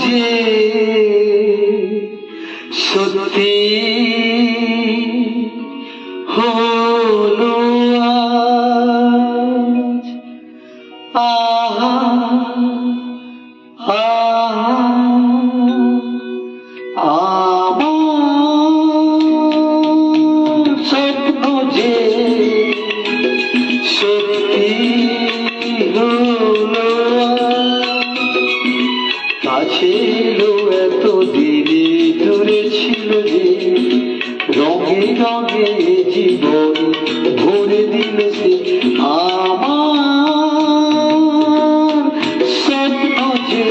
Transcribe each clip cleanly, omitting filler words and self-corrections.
যে সত্যি হলো আজ। আহা আহা আমার স্বপ্ন যে সত্যি হলো কাছে এলো এত দিনে দূরে ছিল যে রঙে রঙে জীবন ভরে দিল সে আমার স্বপ্ন যে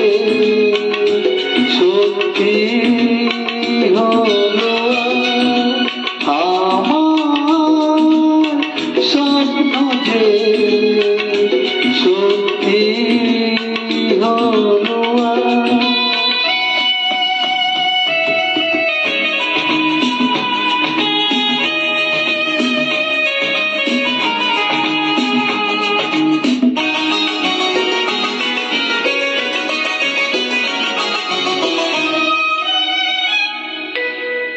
সত্যি হলো আমার স্বপ্ন যে সত্যি হলো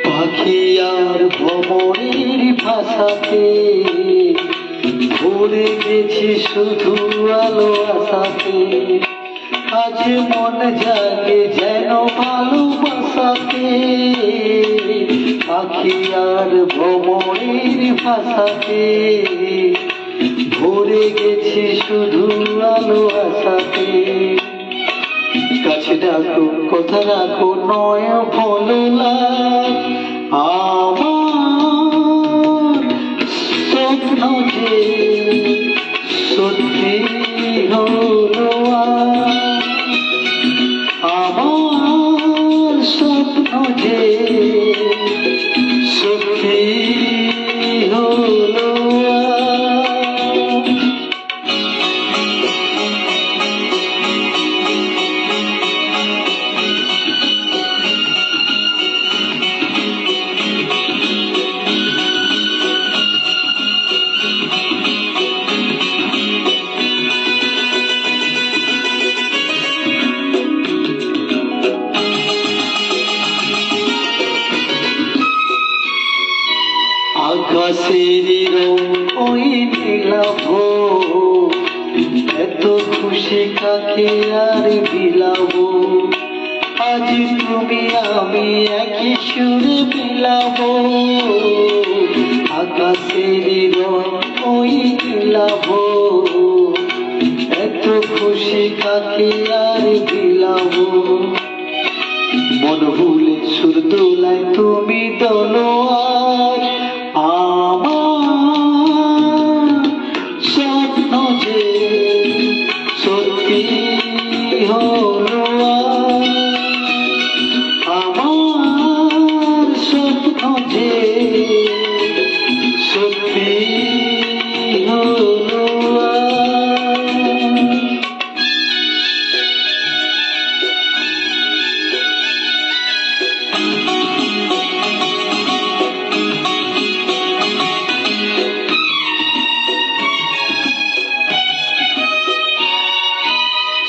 পাখি আর ভ্রমণের ভাষাতে ভরে গেছি শুধু আলো আশাতে আজ মন জাগে যেন ভালোবাসাতে পাখি আর ভ্রমণের ভাষাতে ভরে গেছি শুধু আলো আশাতে কাছে ডাকো কথা রাখো নয় ভালো লাগ আমার স্বপ্ন যে সত্যি হলো আমার স্বপ্ন যে সত্যি হলো আকাশের রং ওই নীলাভ এত খুশি কাকে আর বিলাব আজ তুমি আমি একই সুরে বিলাব আকাশের রং ওই নীলাভ এত খুশি কাকে আর বিলাব মন ভুলে সুর দোলায় তুমি দোলোয়ার আমার স্বপ্ন যে সত্যি হলো আমার স্বপ্ন যে সত্যি হলো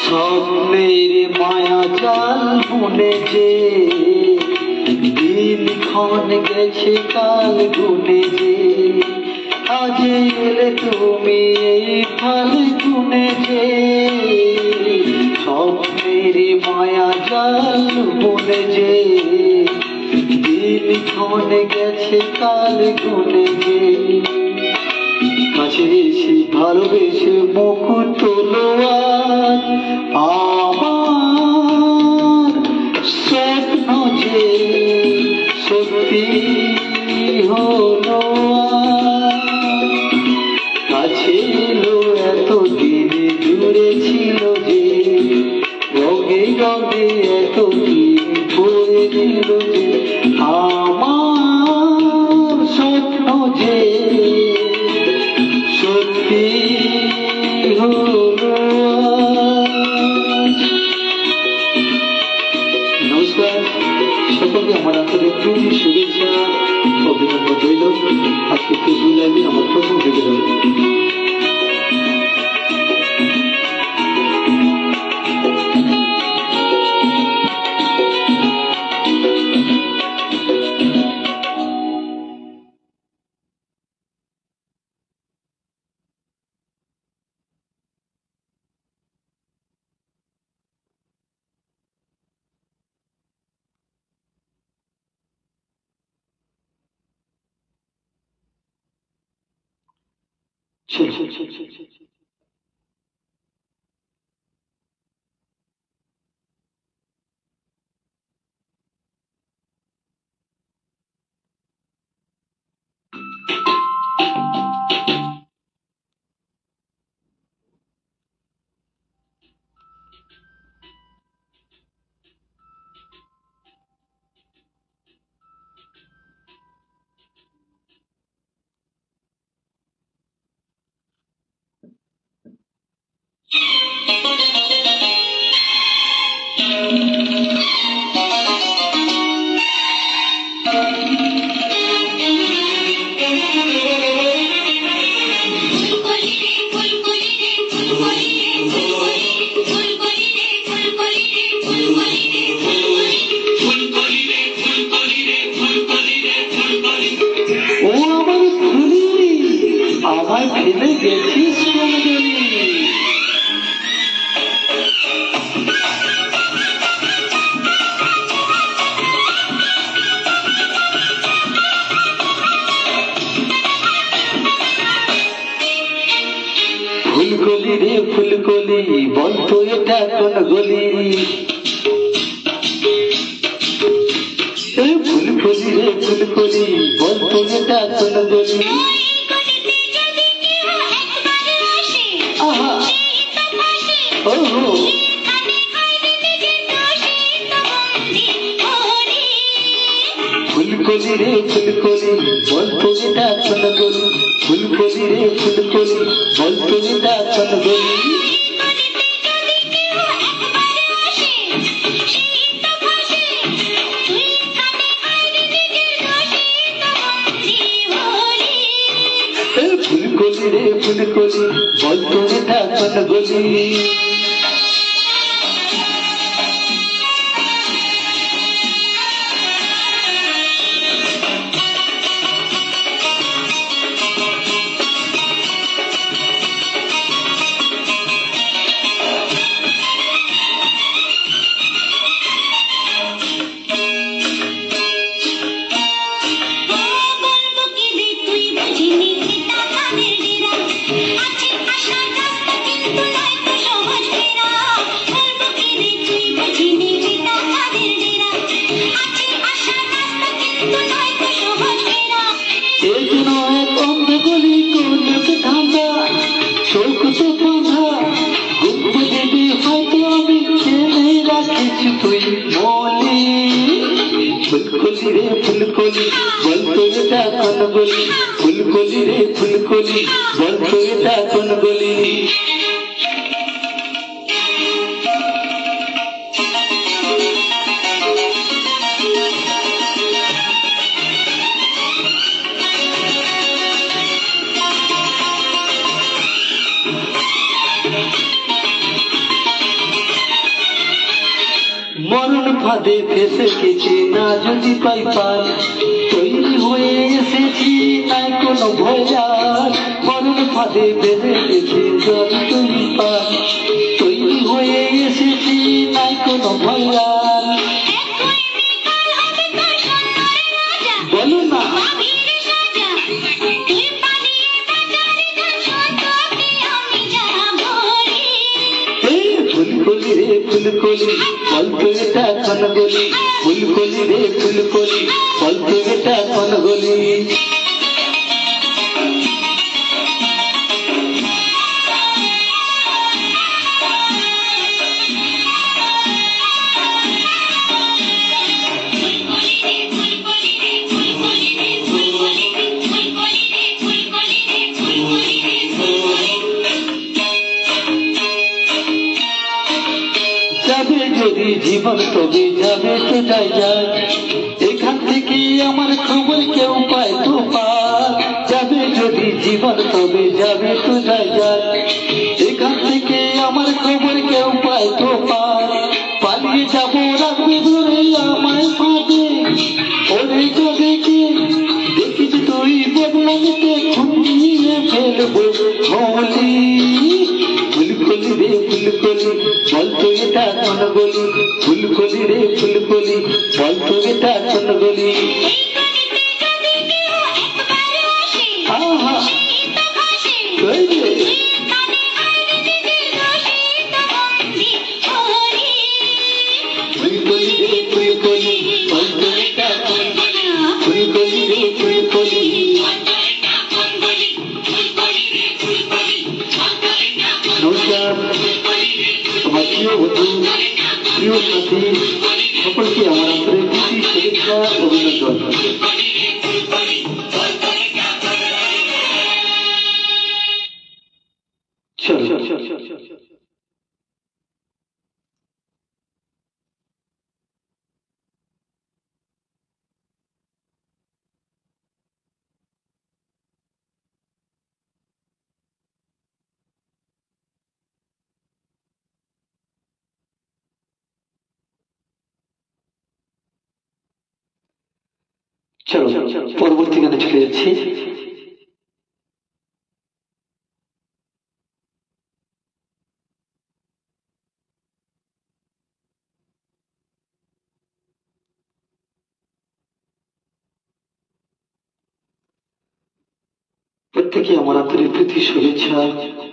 স্বপ্নের মায়া জাল বুনে যে দিনক্ষণ গেছে কাল গুনে যে আজ এলে তুমি এই ফাল গুনে যে স্বপ্নের মায়া জাল বুনে যে দিনক্ষণ গেছে কাল গুনে যে কাছে এসে ভালোবেসে মুখ তোলো আজ আমার স্বপ্ন যে সত্যি হলো কাছে এলো এত দিনে দূরে ছিল যে রঙে রঙে এত দিন ভরে দিল যে আমার স্বপ্ন যে সত্যি হলো। নমস্কার সকলকে আমার আন্তরিক প্রীতি শুভেচ্ছা অভিনন্দন রইল। আজকে ফেসবুক লাইভে আমার প্রথম ভিডিও। চল চল চল চল চল আমায় ফেলে গেছিস কোনদিন? ফুলকলি রে ফুলকলি, বলতো এটা কোন গলি? ফুলকলি রে ফুলকলি, বলতো এটা কোন গলি? ফুলকলি রে ফুলকলি, বলতো এটা কোন গলি? ফুলকলি রে ফুলকলি, বলতো এটা কোন গলি? ফুলকলি রে ফুলকলি, বলতো এটা কোন গলি? ফুলকলি রে ফুলকলি, বলতো এটা কোন গলি? ফুলকলি রে ফুলকলি, বলতো এটা কোন গলি? মরণ ফাঁদে ফেসে গেছি না যদি পাই পার, তৈরি হয়ে এসেছি নাই কোনো ভয়ার। মরণ ফাঁদে ফেসে গেছি যদি তৈরি পার, তৈরি হয়ে এসেছি নাই কোনো ভয়ার। বলো না ফুলকলি রে ফুলকলি, বলতো এটা কোন গলি? ফুলকলি রে ফুলকলি, বলতো এটা কোন গলি? যাবে যদি জীবন তবে যাবে তো যাই যাক, এখান থেকে আমার খবর কেউ পায় তো পার। যাবে যদি জীবন তবে যাবে তো যাই যাক, এখান থেকে আমার খবর কেউ পায় তো পার। পালিয়ে যাবো রাখবে ধরে আমায় ফাঁদে, ওরে দেখে দেখিস তুই বদলানিতে খুঁড়িয়ে ফেলবো হলি। ফুলকলি রে ফুলকলি, বলতো এটা কোন গলি? ফুলকলি রে ফুলকলি, বলতো এটা কোন গলি? আহা আমার প্রিয় বন্ধু, প্রিয় সাথী সকলকে আমার আন্তরিক প্রীতি, শুভেচ্ছা, অভিনন্দন। চলো পরবর্তী গানে চলে যাচ্ছি। প্রত্যেকে আমার আন্তরিক প্রীতি, শুভেচ্ছা,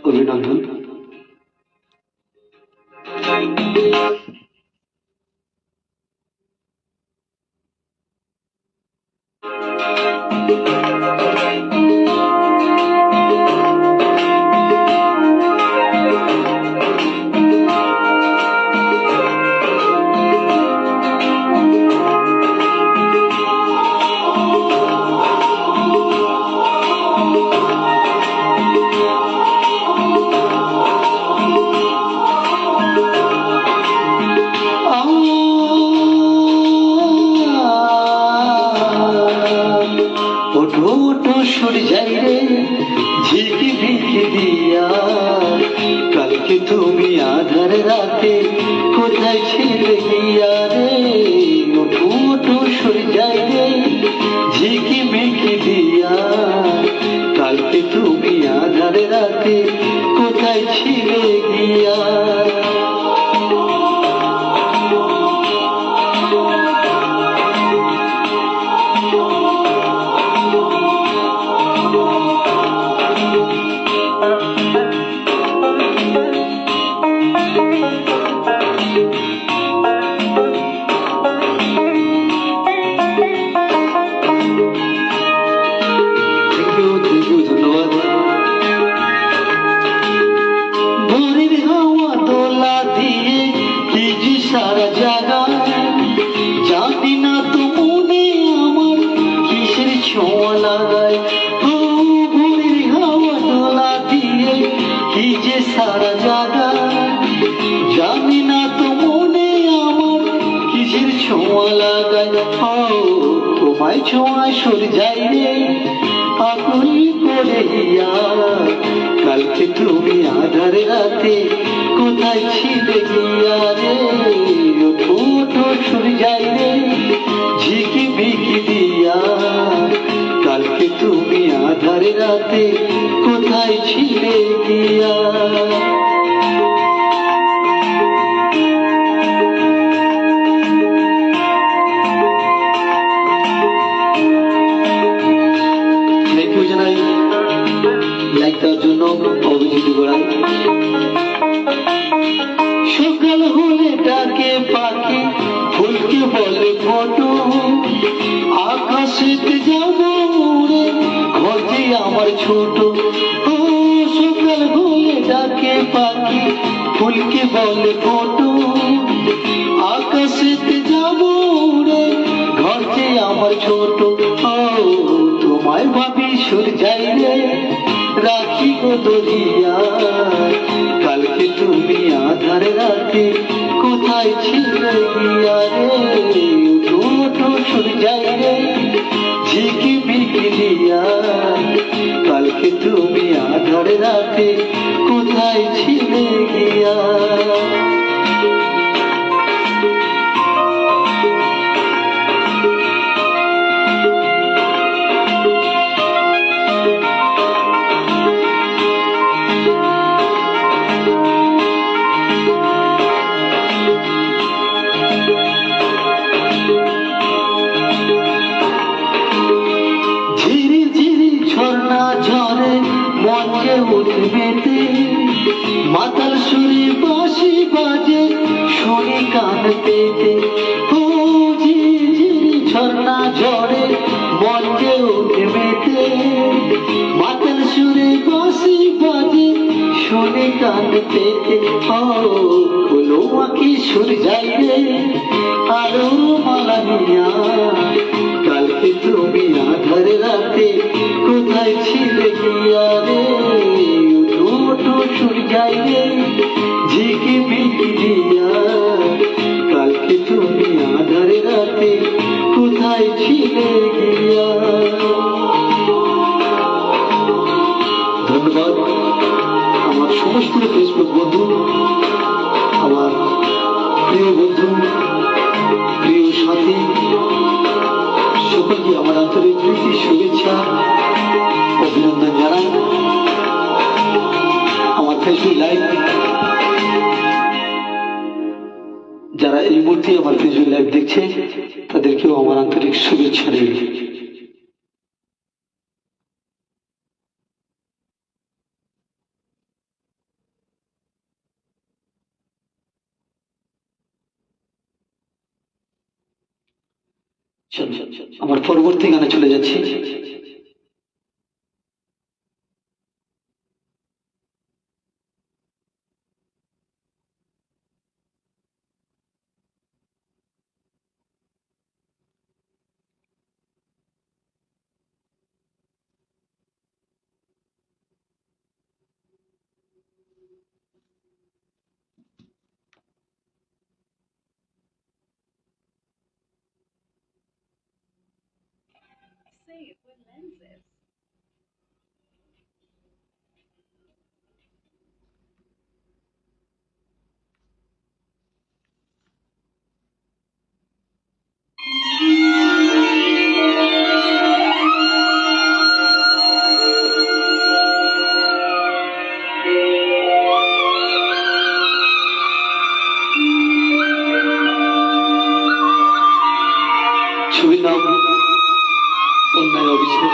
অভিনন্দন। সুর যাই রে ঝিকি ভিকি দিয়া, কালকে তুমি আধার রাতে কোথায় ছিলে গিয়া রে। ওঠো ওঠো সুর যাই রে ঝিকি মিকি দিয়া, কালকে তুমি আধার রাতে কোথায় ছিলে গিয়া। সারা জায়গা জানি না তো মনে আমার কিসের ছোঁয়া লাগায়। ভোরের হাওয়া দোলা দিয়ে কি যে সারা জায়গা, জানি না তো মনে আমার কিসের ছোঁয়া লাগায়। তোমায় ছোঁয়া সর যাই রে আকুল করে হিয়া, কালকে তুমি আধার রাতে কোথায় ছিলে গিয়া রে। ওঠো ওঠো সুর যাই রে ঝিকি ভিকি দিয়া, কালকে তুমি আধার রাতে কোথায় ছিলে গিয়া। জানাই লাইক দেওয়ার জন্য অভিজিৎ গোড়াই। সকাল হলে ডাকে পাখি ফুলকে বলে ফটো, আকাশেতে যাব উড়ে ঘর যে আমার ছোট। সকাল হলে ডাকে পাখি ফুলকে বলে ফটো, আকাশেতে যাব উড়ে ঘর যে আমার ছোট। তোমায় ভাবি সুর যাই রে রাখি গো দরিয়া, কালকে তুমি আধার রাতে কোথায় ছিলে গিয়া রে। উঠো উঠো সুর যাই রে ঝিকি ভিকি দিয়া, কালকে তুমি আধার রাতে কোথায় ছিলে গিয়া। উঠবেতে মাতাল সুরে বাঁশি বাজে শুনি কান পেতে। ঝিঝিরি ঝর্ণা ঝরে মঞ্চে উঠবেতে, মাতাল সুরে বাঁশি বাজে শুনি কান পেতে। যাই রে আলো মালা নিয়া, কালকে তুমি আধার রাতে কোথায় ছিলে গিয়া রে, উঠো উঠো সুর যাই রে ঝিকি মিকি দিয়া, কালকে তুমি আধার রাতে কোথায় ছিলে গিয়া। ধন্যবাদ আমার সমস্ত ফেসবুক বন্ধু, আমার প্রিয় বন্ধু, প্রিয় সাথী, সকলকে আমার আন্তরিক প্রীতি শুভেচ্ছা অভিনন্দন জানাই। আমার ফেসবুক লাইভ যারা এই মুহূর্তে আমার ফেসবুক লাইভ দেখছে তাদেরকেও আমার আন্তরিক শুভেচ্ছা রইল। আমার পরবর্তী গানে চলে যাচ্ছি। Safe with lenses. ছবির নাম অন্যায় অভিষেক।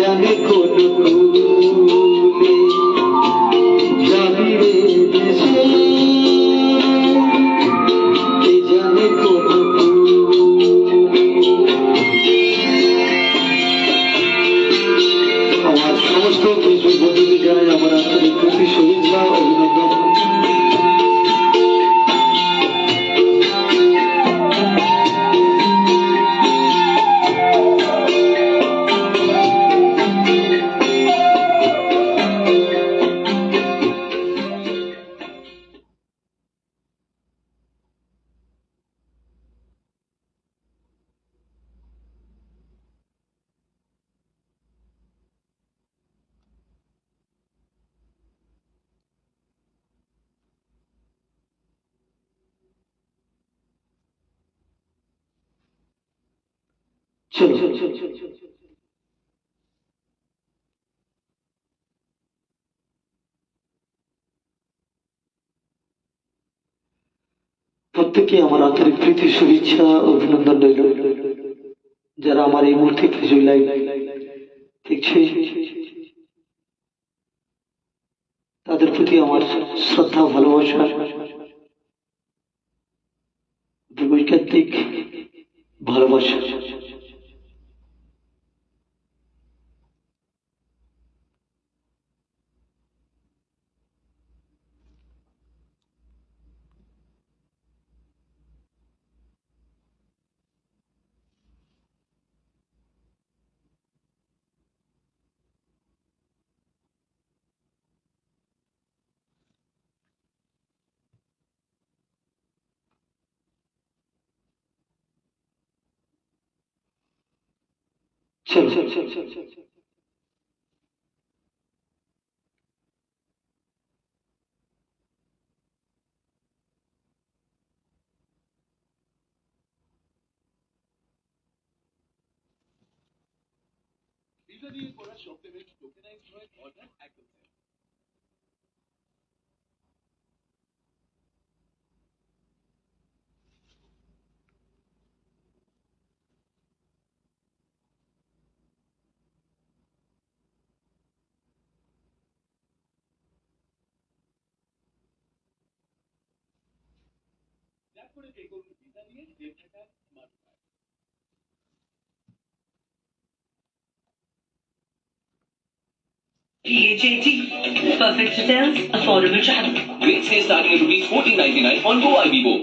জানে কোন কুলে যাবি রে দেশে, কে জানে কোন আমার সমস্ত ফেসবুক বন্ধুদের জানাই আমার আন্তরিক প্রতি শুভেচ্ছা অভিনন্দন। চলো প্রত্যেকে আমার আন্তরিক প্রীতি শুভেচ্ছা অভিনন্দন রইল। যারা আমার এই মুহূর্তে ফেসবুক লাইভ দেখছে তাদের প্রতি আমার শ্রদ্ধা ভালোবাসা বৈজ্ঞানিক ভালোবাসা। চলো PHAT. Perfect hotels, affordable travel. Rates here starting at rupees 1499 on Go Ibibo.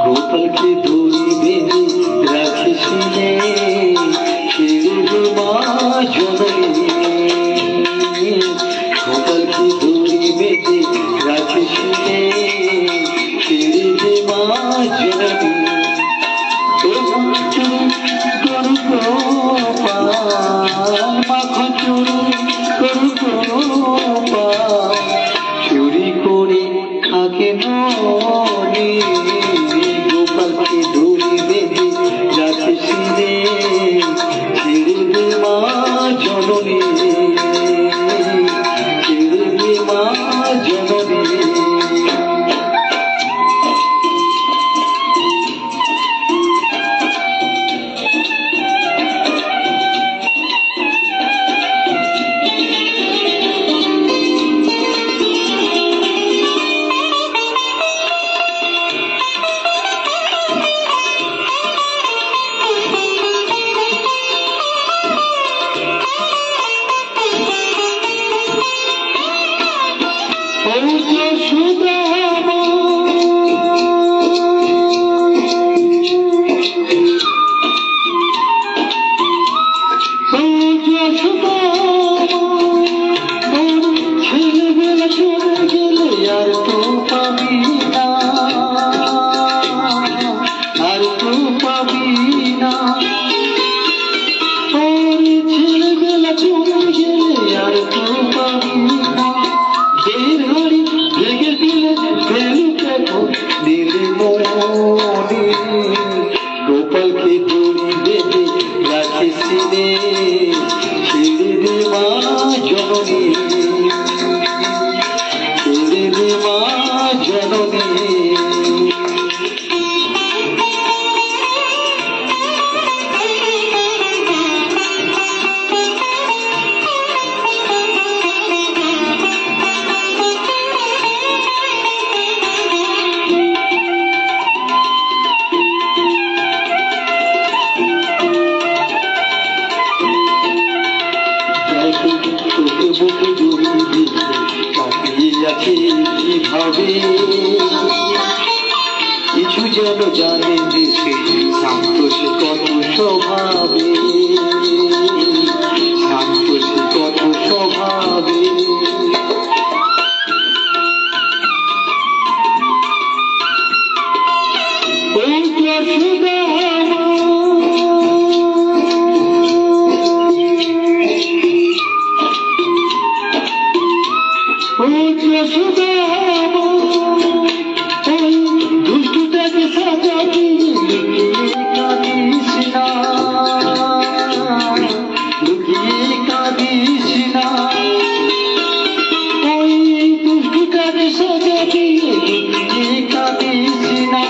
গোপালকে দড়ি বেঁধে রাখিসিলে ছেড়ে মা জননী, গোপালকে দড়ি বেঁধে রাখিসিলে ছেড়ে মা জননী, মাখন চুরি চুরি করে থাকে ননি, গোপালকে দড়ি বেঁধে রাখিসিলে ছেড়ে দে মা জননী, ছেড়ে দে মা জননী। জননী। তোকে বুকে জড়িয়ে তাকিয়ে আছি কিভাবে, কিছু যেন জানে দেশে শান্ত সে কত স্বভাবে, শান্ত সে কত স্বভাবে। ওই যশোদা দুষ্টুটাকে সাজা দিয়ে লুকিয়ে কাঁদিস না, লুকিয়ে কাঁদিস না। ওই দুষ্টুটাকে সাজা দিয়ে লুকিয়ে কাঁদিস না।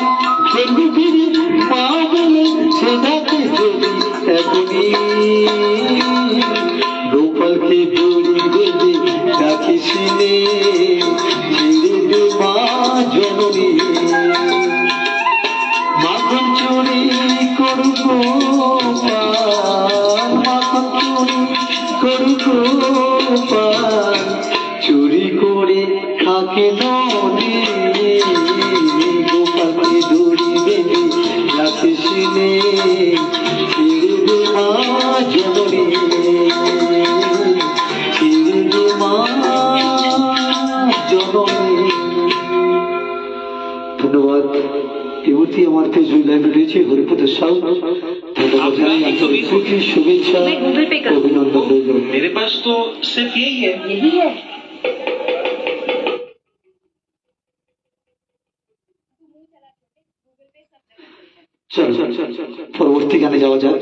চলবি ফিরে পা বলে সেটাকে যদি এখনই গোপালকে দড়ি বেঁধে রাখিস নে, ছেড়ে দে মা জননী। মাখন চুরি করু গোপাল, মাখন চুরি করু গোপাল, চুরি করে থাকে নদী। গোপালকে দড়ি বেঁধে রাখিস নে, ছেড়ে দে মা জননী, ছেড়ে দে মা জননী। ধন্যবাদ। এমতি আমার ফেসবুক লাইভে রয়েছে হরিপদ সাউ। ধন্যবাদ জানাই, আন্তরিক প্রীতি, শুভেচ্ছা, मैं गूगल पे कर অভিনন্দন রইল। मेरे पास तो सिर्फ यही है। यही है। চল পরবর্তী গানে যাওয়া যাক।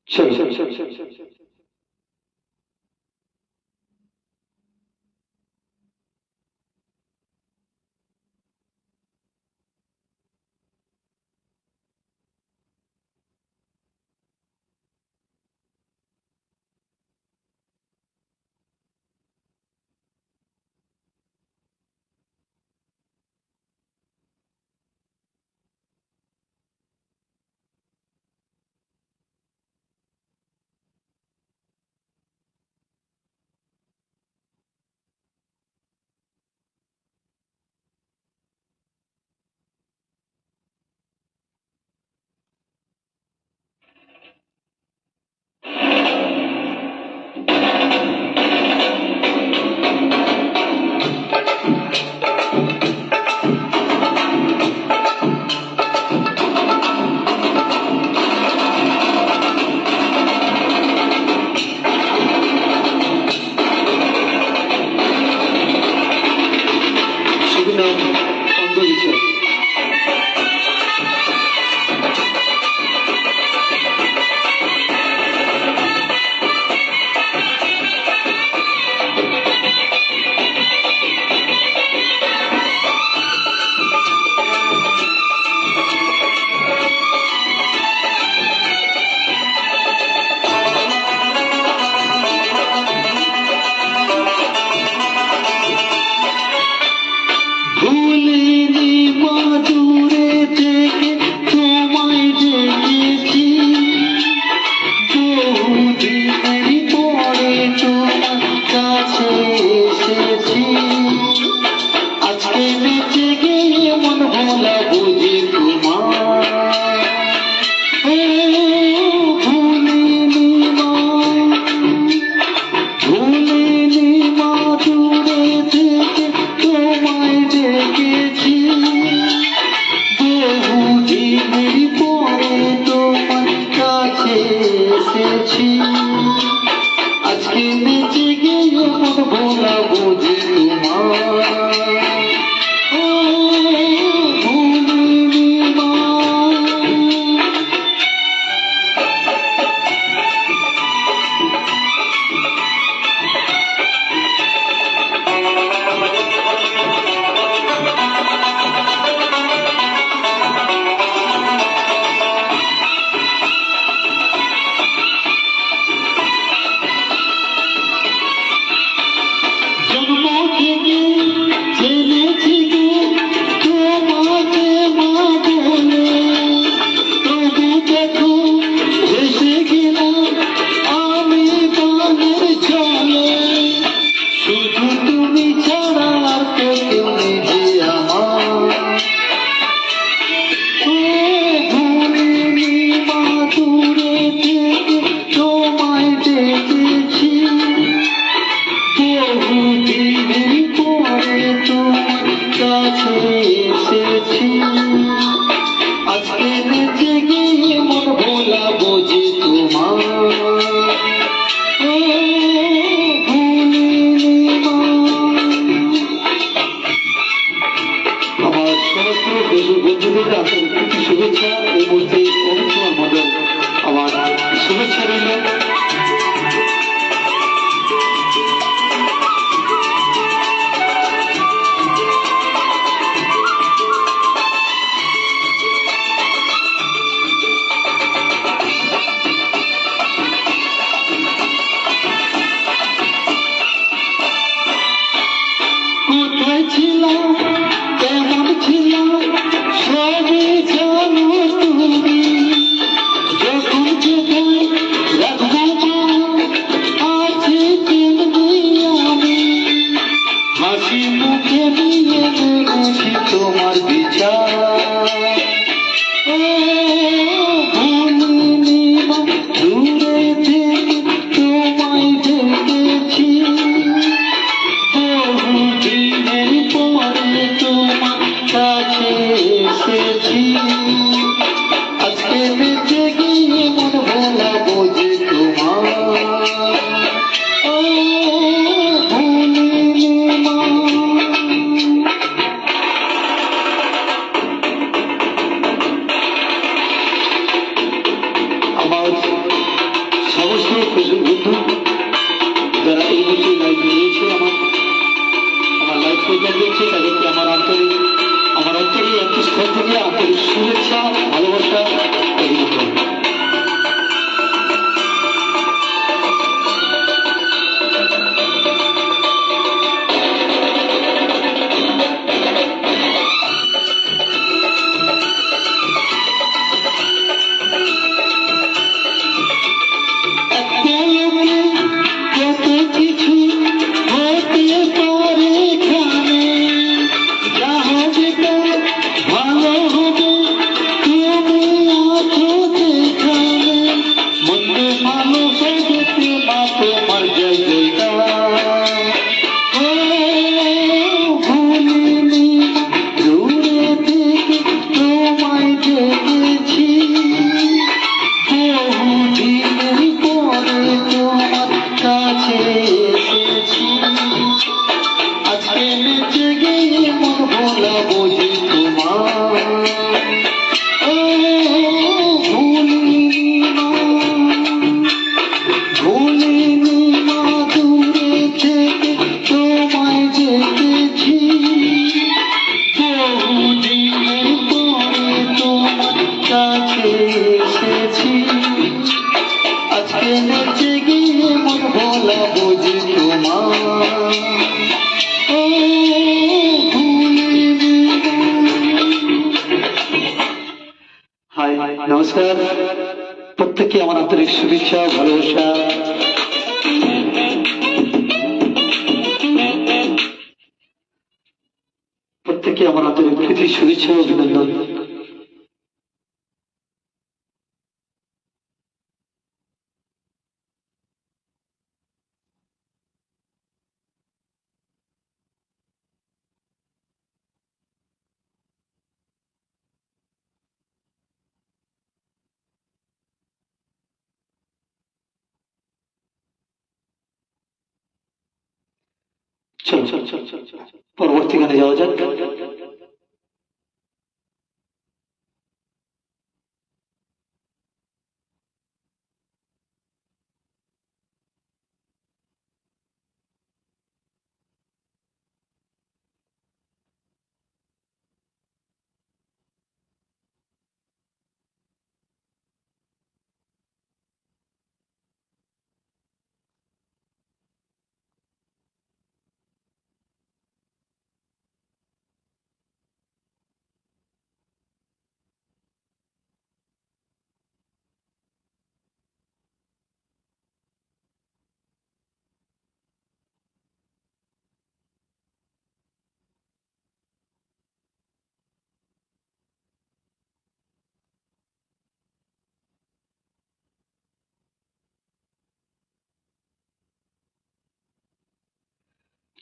চল স্পেশাল বন্ধু যারা এই মুহূর্তে লাইভ রয়েছে, আমার লাইভ প্রোগ্রাম রয়েছে, তাদেরকে আমার অন্তরে স্থল থেকে আন্তরিক শুভেচ্ছা, ভালোবাসা, অভিনন্দন। নমস্কার, প্রত্যেককে আমার আন্তরিক শুভেচ্ছা, ভালোবাসা। প্রত্যেককে আমার আন্তরিক প্রীতি, শুভেচ্ছা, অভিনন্দন। চলো পরবর্তী গানে যাওয়া যাক।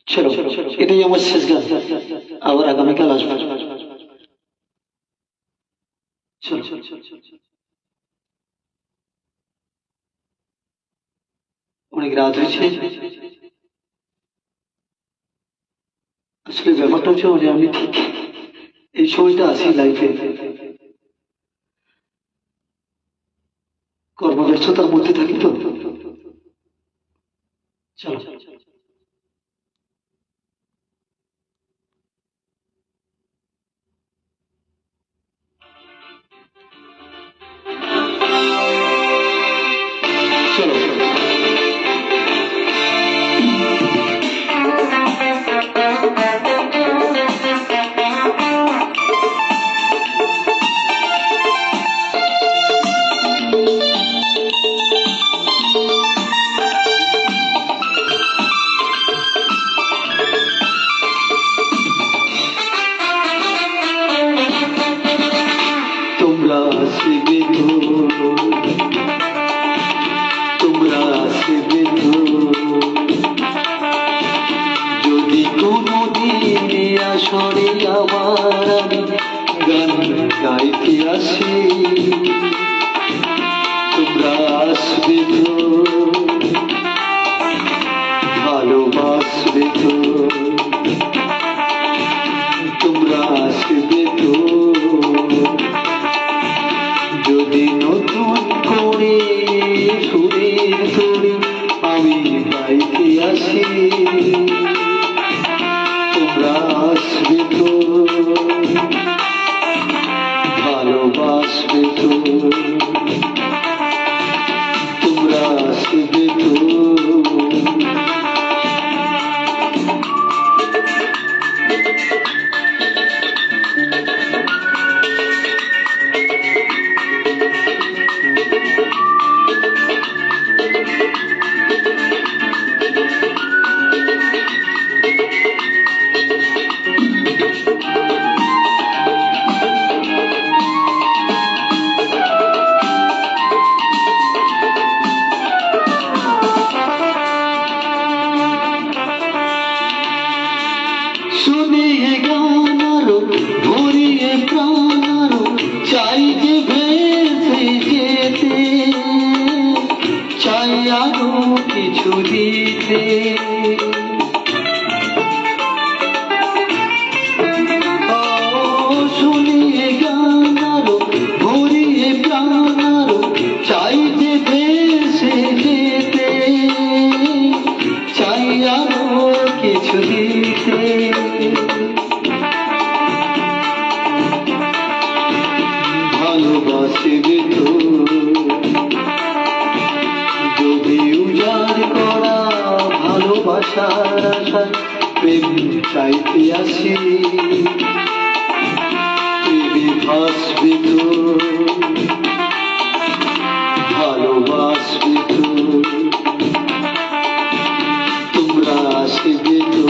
চলো, এটাই আমার শেষ গান, আবার আগামীকাল আসবো। চলো, অনেক রাত হয়েছে। আসলে ব্যাপারটা হচ্ছে আমি ঠিক এই সময়টা আসি লাইফে, কর্মব্যস্ততার মধ্যে থাকি তো। চলো কিছু দিতে। ও শুনিয়ে গান আরো ভরিয়ে প্রাণ আরো চাই যে ভেসে যেতে, চাই আরো কিছু দিতে। ভালোবাসবে তো যদি উজাড় করা ভালোবাসার আশায় প্রেম চাইতে আসি, প্রেমে ভাসবে তো ভালোবাসবে তো তোমরা আসবে তো।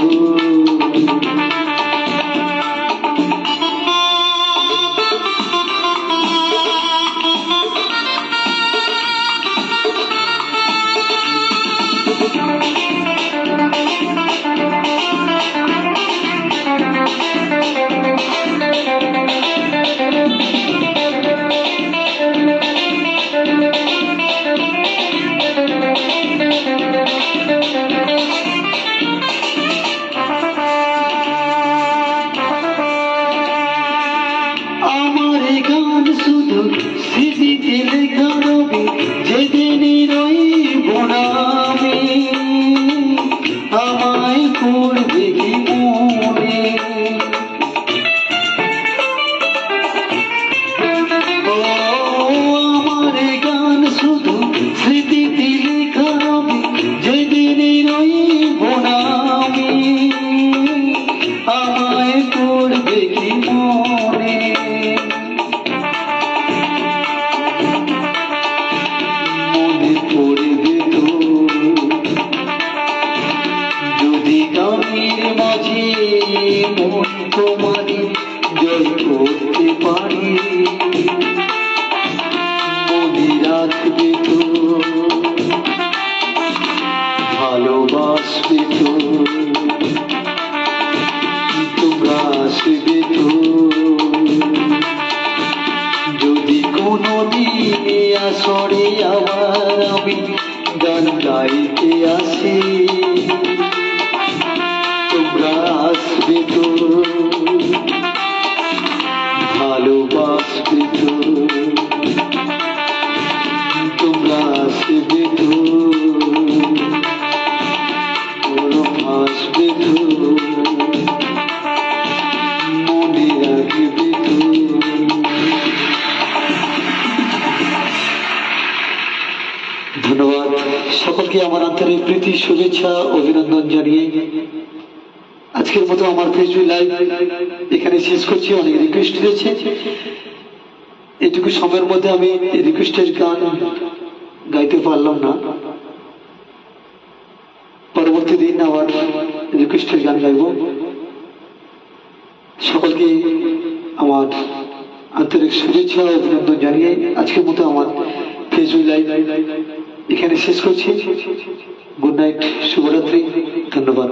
আমার এই গান শুধু স্মৃতিতে লেখা রবি, যেদিনই রইব না আমি আমায় করবে কি মনে। ও আমার এই গান শুধু স্মৃতিতে লেখা রবি, যেদিনই রইব না আমি আমায় করবে কি মনে। মনে পড়বে তো যদি গানের মাঝে মন তোমারে জয় করতে পারি, মনে রাখবে তো ভালোবাসবে তো তোমরা আসবে তো। যদি কোনোদিন আসরে আবার আমি গান গাইতে আসি, তোমরা আসবে তো ভালোবাসবে তো তোমরা আসবে তো আসবে তো মনে রাখবে তো। ধন্যবাদ সকলকে আমার আন্তরিক প্রীতি শুভেচ্ছা অভিনন্দন জানিয়ে আজকের মতো আমার ফেসবুক লাইভ এখানে শেষ করছি। অনেক রিকোয়েস্ট রয়েছে, এটুকু সময়ের মধ্যে আমি রিকোয়েস্টের গান গাইতে পারলাম না, পরবর্তী দিন আবার রিকোয়েস্টের গান গাইব। সকলকে আমার আন্তরিক শুভেচ্ছা অভিনন্দন জানিয়ে আজকের মতো আমার ফেসবুক লাইভ এখানে শেষ করছি। গুড নাইট, শুভরাত্রি, ধন্যবাদ।